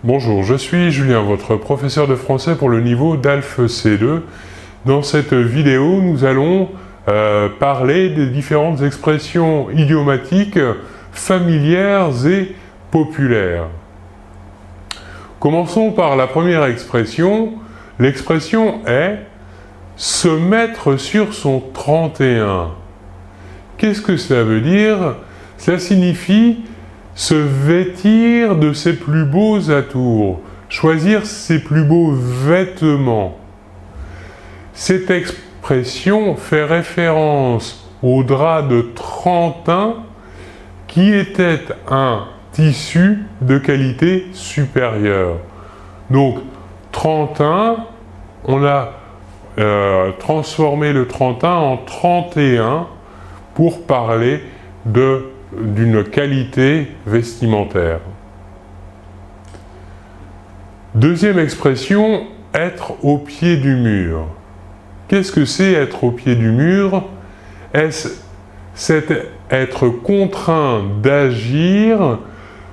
Bonjour, je suis Julien, votre professeur de français pour le niveau DALF C2. Dans cette vidéo, nous allons parler des différentes expressions idiomatiques familières et populaires. Commençons par la première expression. L'expression est « se mettre sur son 31 ». Qu'est-ce que cela veut dire? Cela signifie se vêtir de ses plus beaux atours, choisir ses plus beaux vêtements. Cette expression fait référence au drap de trentin qui était un tissu de qualité supérieure. Donc, trentin, on a transformé le trentin en 31 pour parler d'une qualité vestimentaire. Deuxième expression, être au pied du mur. Qu'est-ce que c'est être au pied du mur? C'est être contraint d'agir,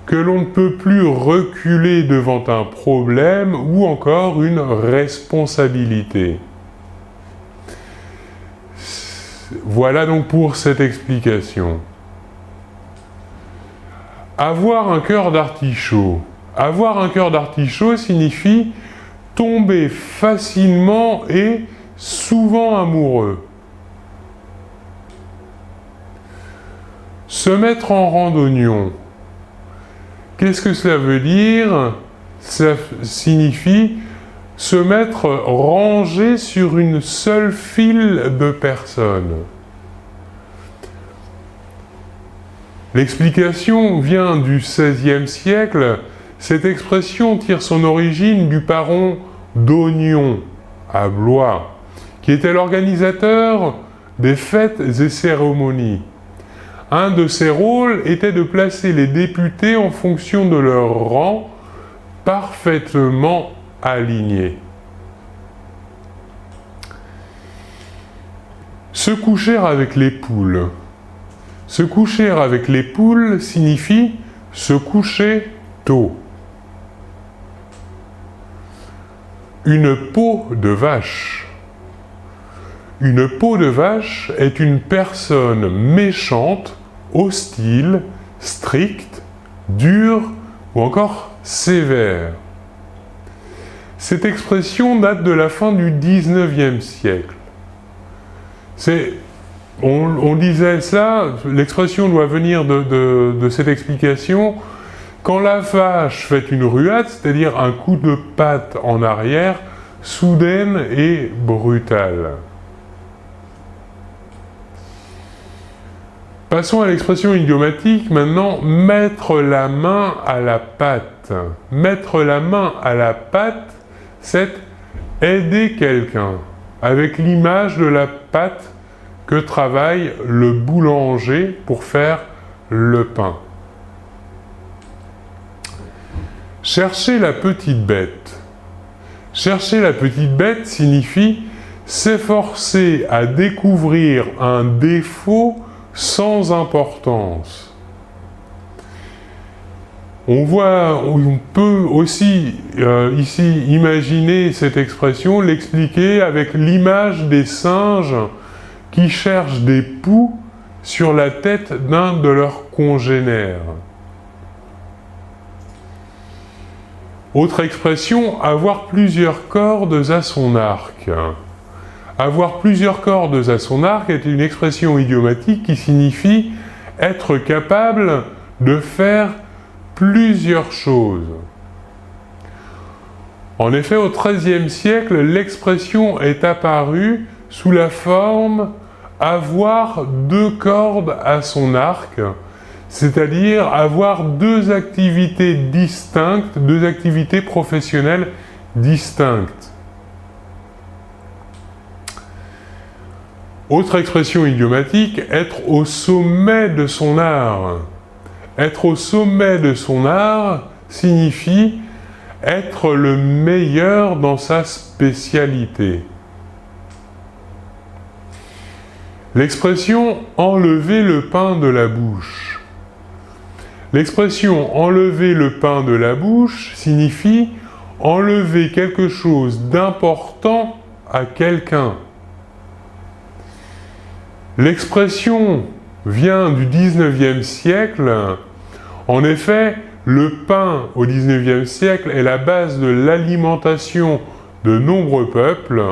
que l'on ne peut plus reculer devant un problème ou encore une responsabilité. Voilà donc pour cette explication. Avoir un cœur d'artichaut. Avoir un cœur d'artichaut signifie tomber facilement et souvent amoureux. Se mettre en rang d'oignon. Qu'est-ce que cela veut dire? Ça signifie se mettre rangé sur une seule file de personnes. L'explication vient du XVIe siècle. Cette expression tire son origine du baron d'Oignon, à Blois, qui était l'organisateur des fêtes et cérémonies. Un de ses rôles était de placer les députés en fonction de leur rang, parfaitement alignés. Se coucher avec les poules. Se coucher avec les poules signifie se coucher tôt. Une peau de vache. Une peau de vache est une personne méchante, hostile, stricte, dure ou encore sévère. Cette expression date de la fin du XIXe siècle. On disait ça, l'expression doit venir de cette explication. Quand la vache fait une ruade, c'est-à-dire un coup de patte en arrière, soudaine et brutale. Passons à l'expression idiomatique maintenant, mettre la main à la pâte. Mettre la main à la pâte, c'est aider quelqu'un, avec l'image de la pâte que travaille le boulanger pour faire le pain. Chercher la petite bête. Chercher la petite bête signifie s'efforcer à découvrir un défaut sans importance. On peut aussi ici imaginer cette expression, l'expliquer avec l'image des singes qui cherchent des poux sur la tête d'un de leurs congénères. Autre expression, avoir plusieurs cordes à son arc. Avoir plusieurs cordes à son arc est une expression idiomatique qui signifie être capable de faire plusieurs choses. En effet, au XIIIe siècle, l'expression est apparue sous la forme « avoir deux cordes à son arc », c'est-à-dire avoir deux activités distinctes, deux activités professionnelles distinctes. Autre expression idiomatique, être au sommet de son art. Être au sommet de son art signifie être le meilleur dans sa spécialité. L'expression « enlever le pain de la bouche ». L'expression « enlever le pain de la bouche » signifie enlever quelque chose d'important à quelqu'un. L'expression vient du XIXe siècle. En effet, le pain au XIXe siècle est la base de l'alimentation de nombreux peuples.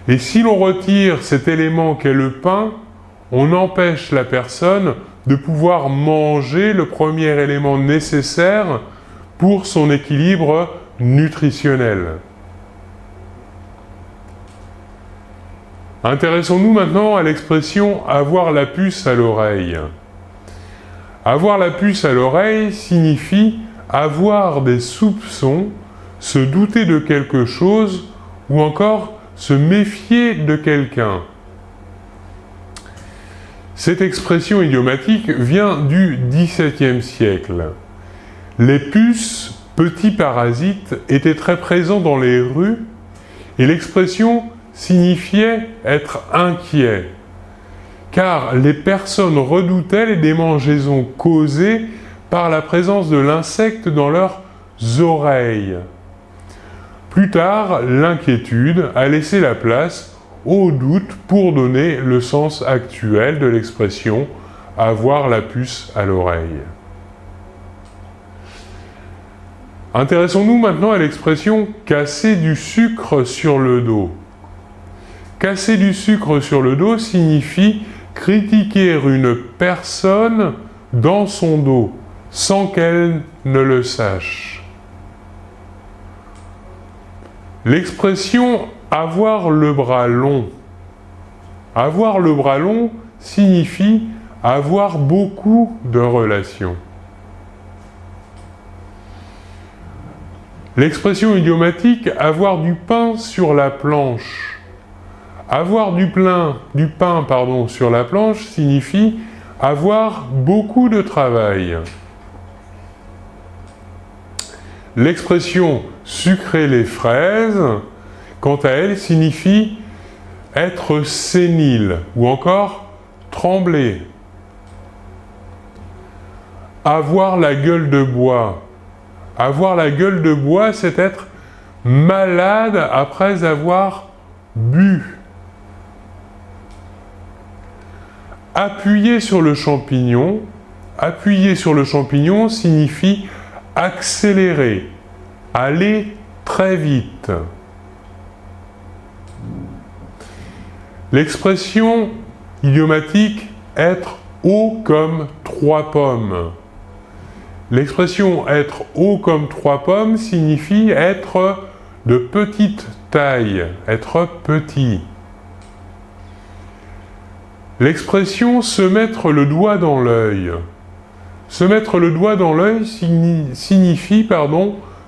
Et si l'on retire cet élément qu'est le pain, on empêche la personne de pouvoir manger le premier élément nécessaire pour son équilibre nutritionnel. Intéressons-nous maintenant à l'expression « avoir la puce à l'oreille ». Avoir la puce à l'oreille signifie avoir des soupçons, se douter de quelque chose ou encore se méfier de quelqu'un. Cette expression idiomatique vient du XVIIe siècle. Les puces, petits parasites, étaient très présents dans les rues et l'expression signifiait être inquiet, car les personnes redoutaient les démangeaisons causées par la présence de l'insecte dans leurs oreilles. Plus tard, l'inquiétude a laissé la place au doute pour donner le sens actuel de l'expression « avoir la puce à l'oreille ». Intéressons-nous maintenant à l'expression « casser du sucre sur le dos ». Casser du sucre sur le dos signifie critiquer une personne dans son dos, sans qu'elle ne le sache. L'expression « avoir le bras long ». Avoir le bras long signifie avoir beaucoup de relations. L'expression idiomatique « avoir du pain sur la planche ». Avoir du pain sur la planche signifie avoir beaucoup de travail. L'expression « sucrer les fraises », quant à elle, signifie être sénile ou encore trembler. Avoir la gueule de bois. Avoir la gueule de bois, c'est être malade après avoir bu. Appuyer sur le champignon. Appuyer sur le champignon signifie accélérer, aller très vite. L'expression idiomatique « être haut comme 3 pommes ». L'expression « être haut comme 3 pommes » signifie être de petite taille, être petit. L'expression « se mettre le doigt dans l'œil ». Se mettre le doigt dans l'œil signifie,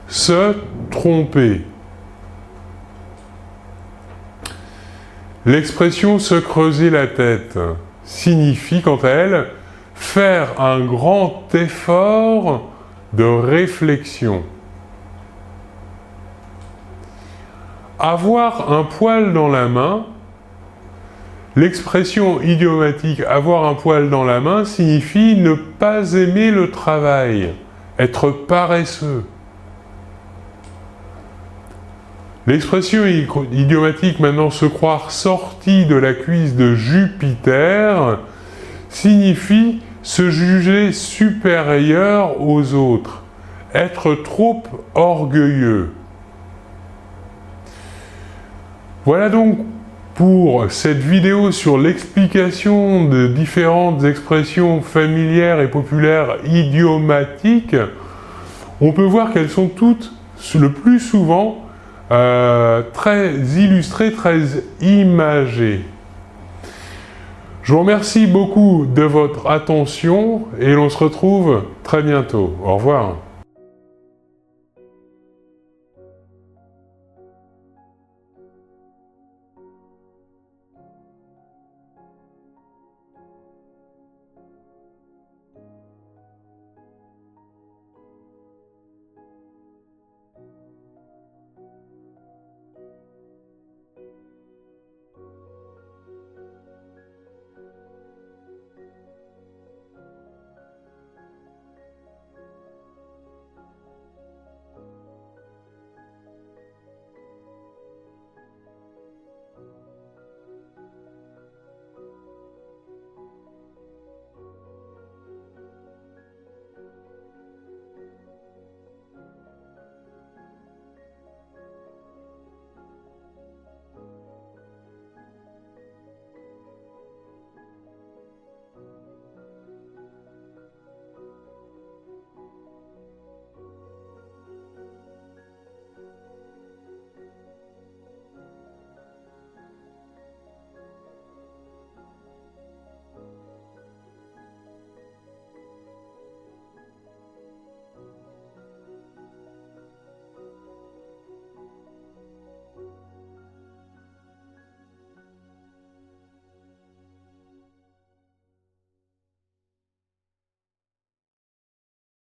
se tromper. L'expression « se creuser la tête » signifie, quant à elle, faire un grand effort de réflexion. Avoir un poil dans la main. L'expression idiomatique « avoir un poil dans la main » signifie ne pas aimer le travail, être paresseux. L'expression idiomatique maintenant « se croire sorti de la cuisse de Jupiter » signifie se juger supérieur aux autres, être trop orgueilleux. Voilà donc pour cette vidéo sur l'explication de différentes expressions familières et populaires idiomatiques. On peut voir qu'elles sont toutes, le plus souvent, très illustrées, très imagées. Je vous remercie beaucoup de votre attention et l'on se retrouve très bientôt. Au revoir.